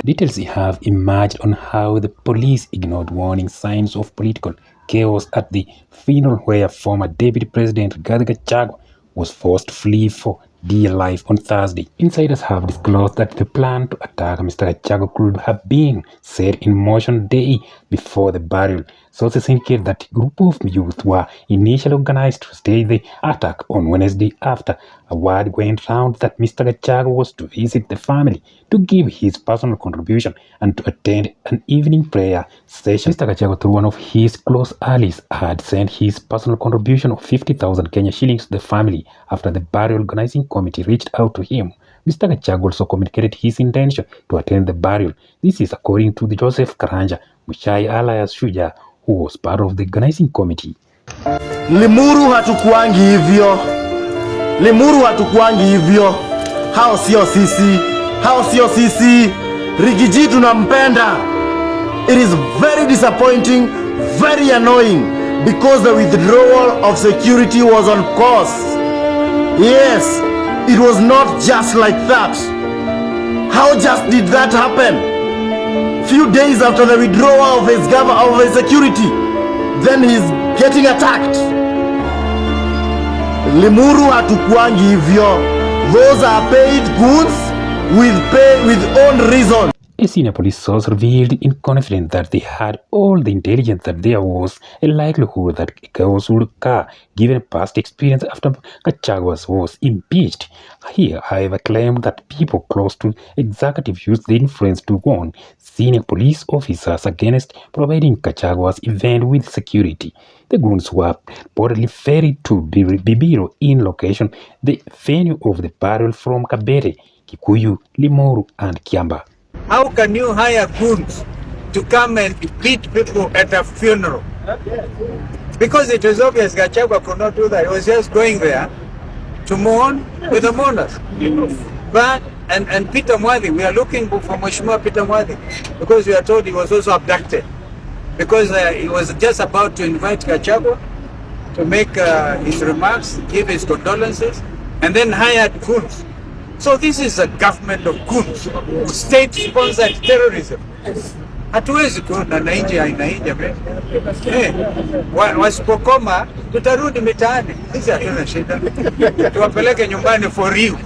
Details have emerged on how the police ignored warning signs of political chaos at the funeral where former Deputy President Gachagua was forced to flee for dear life on Thursday. Insiders have disclosed that the plan to attack Mr. Gachagua could have been set in motion day before the burial. Sources indicate that a group of youth were initially organized to stage the attack on Wednesday after a word went round that Mr. Gachagua was to visit the family to give his personal contribution and to attend an evening prayer session. Mr. Gachagua, through one of his close allies, had sent his personal contribution of 50,000 Kenya shillings to the family after the burial organizing committee reached out to him. Mr. Gachagua also communicated his intention to attend the burial. This is according to the Joseph Karanja Muchai alias Shuja, who was part of the organizing committee. Limuru hatukuangi hivyo. Limuru hatukuangi hivyo. Hao sio sisi. Hao sio sisi. Rigiji tunampenda. It is very disappointing, very annoying because the withdrawal of security was on course. Yes, it was not just like that. How just did that happen? Few days after the withdrawal of his security, then he's getting attacked. Limuru hatukuangi hivyo. Those are paid goods with own reason. A senior police source revealed in confidence that they had all the intelligence that there was a likelihood that chaos would occur given past experience after Gachagua was impeached. He, however, claimed that people close to executive used the influence to warn senior police officers against providing Gachagua's event with security. The goons were reportedly ferried to Bibiro in location, the venue of the burial from Kabete, Kikuyu, Limuru, and Kiamba. How can you hire goons to come and beat people at a funeral? Because it was obvious Gachagua could not do that. He was just going there to mourn with the mourners. But and Peter Mwadhi, we are looking for Mheshimiwa Peter Mwadhi because we are told he was also abducted because he was just about to invite Gachagua to make his remarks, give his condolences, and then hired goons. So this is a government of goons, state-sponsored terrorism. Hatuwezi kuona na nje aina hii jamani. Wasipokoma tutarudi mitaani. Sisi hatuna shida. Tuwapeleke nyumbani for real.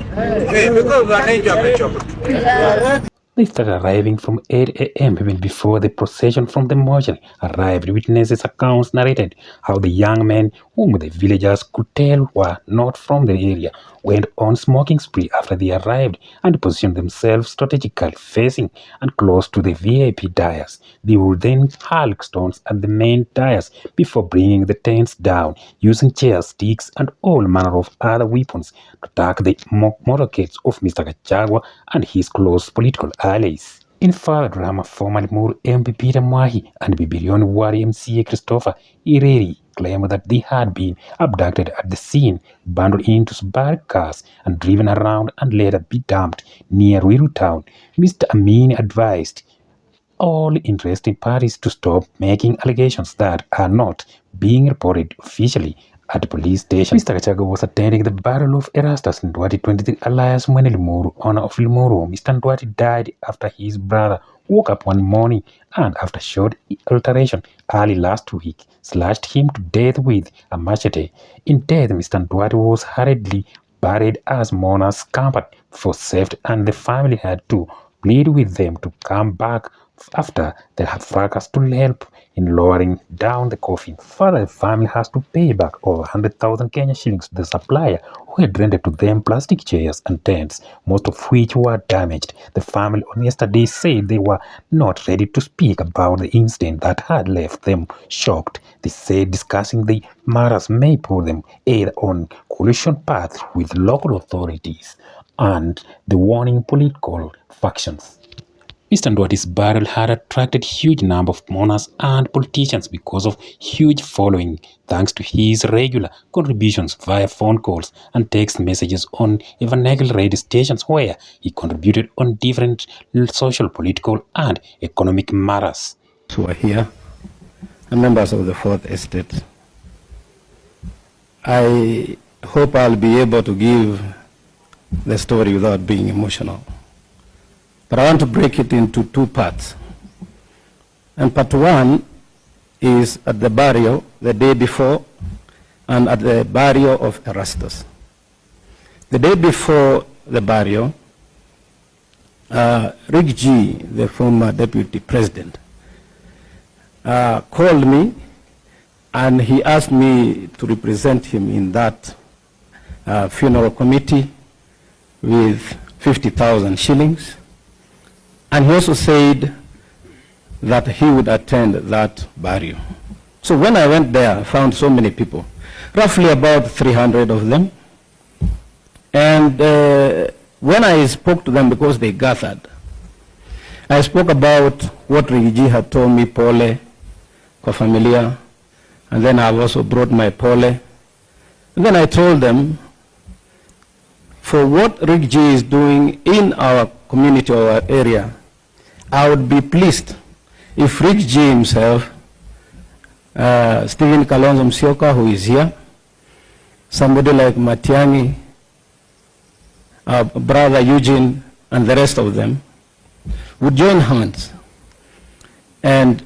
Because wananchi wamechoka. They started arriving from 8 a.m. even before the procession from the mortuary arrived. Witnesses' accounts narrated how the young men, whom the villagers could tell were not from the area, went on smoking spree after they arrived and positioned themselves strategically facing and close to the VIP dais. They would then hurl stones at the main dais before bringing the tents down, using chairs, sticks, and all manner of other weapons to attack the motorcades of Mr. Gachagua and his close political allies. In further drama, former Limuru MP Peter Mwahi and Bibirioni Wari MCA Christopher Ireri claimed that they had been abducted at the scene, bundled into Subaru cars, and driven around and later be dumped near Ruiru town. Mr. Amin advised all interested parties to stop making allegations that are not being reported officially at the police station. Mr. Gachagua was attending the burial of Erastus Ndwati 23 alias Mwene Limuru, owner of Limuru. Mr. Ndwati died after his brother woke up one morning and after short altercation early last week, slashed him to death with a machete. In death, Mr. Ndwati was hurriedly buried as mourners scampered for safety and the family had to plead with them to come back after they had fracas to help in lowering down the coffin. Further, the family has to pay back over 100,000 Kenya shillings to the supplier who had rented to them plastic chairs and tents, most of which were damaged. The family on yesterday said they were not ready to speak about the incident that had left them shocked. They said discussing the matters may put them either on coalition path with local authorities and the warning political factions. Mr. Ndwati's burial had attracted huge number of mourners and politicians because of huge following, thanks to his regular contributions via phone calls and text messages on evangelical radio stations where he contributed on different social, political, and economic matters. Who are here, and members of the Fourth Estate. I hope I'll be able to give the story without being emotional. But I want to break it into two parts. And part one is at the burial the day before and at the burial of Erastus. The day before the burial, Rick G, the former deputy president, called me and he asked me to represent him in that funeral committee with 50,000 shillings. And he also said that he would attend that burial. So when I went there, I found so many people, roughly about 300 of them. And when I spoke to them, because they gathered, I spoke about what Rigiji had told me, pole, kwa familia, and then I've also brought my pole. And then I told them, for what Rigiji is doing in our community or our area, I would be pleased if Rigiji himself, Stephen Kalonzo Musyoka, who is here, somebody like Matiang'i, brother Eugene, and the rest of them, would join hands and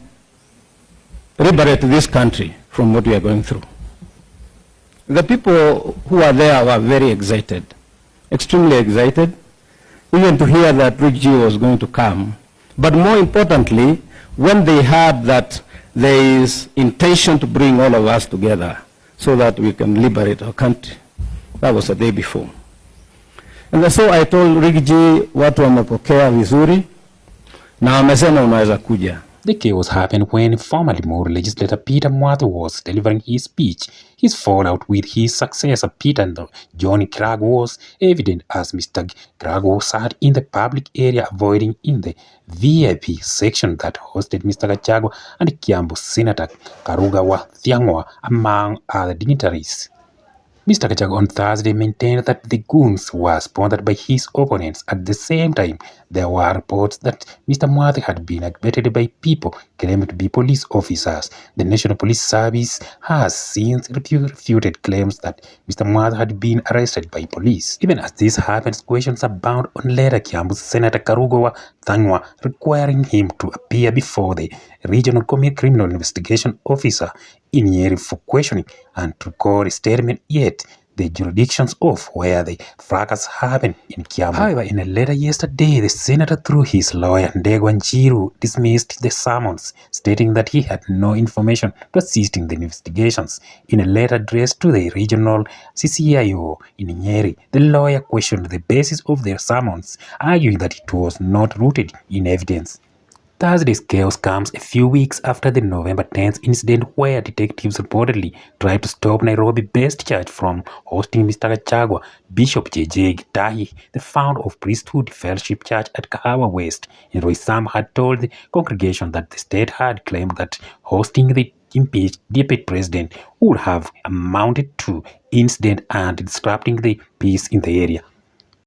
liberate this country from what we are going through. The people who are there were very excited, extremely excited, even to hear that Rick G was going to come. But more importantly, when they heard that there is intention to bring all of us together so that we can liberate our country. That was the day before. And so I told Rick G, watu wamepokea vizuri na wamesema unaweza kuja. The chaos happened when former Limuru legislator Peter Mwathe was delivering his speech. His fallout with his successor Peter John Gachagua was evident as Mr. Gachagua sat in the public area avoiding in the VIP section that hosted Mr. Gachagua and Kiambu Senator Karuga Wathiangwa among other dignitaries. Mr. Gachagua on Thursday maintained that the goons were sponsored by his opponents. At the same time, there were reports that Mr. Mwathe had been abetted by people claimed to be police officers. The National Police Service has since refuted claims that Mr. Mwathe had been arrested by police. Even as this happens, questions abound on later Kiambu Senator Karuga Wathiangwa requiring him to appear before the Regional Criminal Investigation Officer in Nyeri for questioning and to record a statement, yet the jurisdictions of where the fracas happened in Kiambu. However, in a letter yesterday, the senator, through his lawyer Ndegwa Njiru, dismissed the summons, stating that he had no information to assist in the investigations. In a letter addressed to the regional CCIO in Nyeri, the lawyer questioned the basis of their summons, arguing that it was not rooted in evidence. Thursday's chaos comes a few weeks after the November 10th incident where detectives reportedly tried to stop Nairobi-based church from hosting Mr. Gachagua. Bishop J.J. Gitahi, the founder of Priesthood Fellowship Church at Kahawa West in Roysambu, had told the congregation that the state had claimed that hosting the impeached deputy president would have amounted to incident and disrupting the peace in the area.